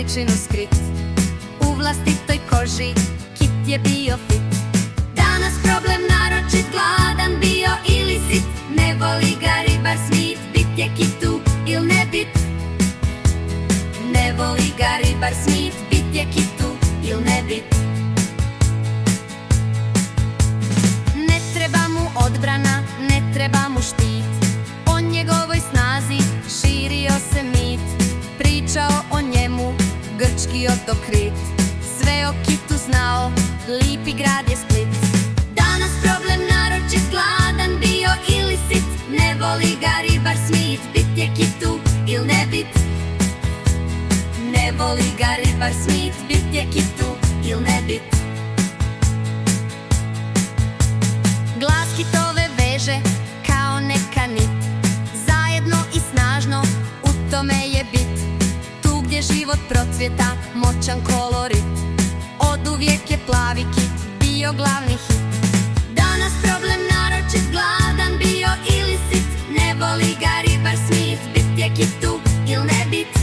veličinu skrit. U vlastitoj koži kit je bio fit. Danas problem naročit, gladan bio ili sit. Ne voli ga ribar Smit, bit je kitu il ne bit. Ne voli ga ribar Smit, bit je kitu il ne bit. Ne treba mu odbrana, ne treba mu štit. O njegovoj snazi širio se mit. Pričao o njemu grčki otok Krit. Sve o kitu znao, lipi grad je Split. Danas problem naročit, gladan bio ili sit. Ne voli ga ribar Smit, bit je kitu il ne bit. Ne voli ga ribar Smit, bit je kitu il ne bit. Glas kitove veže kao neka nit. Zajedno i snažno u tome je bit. Tu gdje život procvjeta, moćan kolorit. Oduvijek je plavi kit bio glavni hit. Danas problem naročit, gladan bio ili sit. Ne voli ga ribar Smit, bit je kitu il ne bit.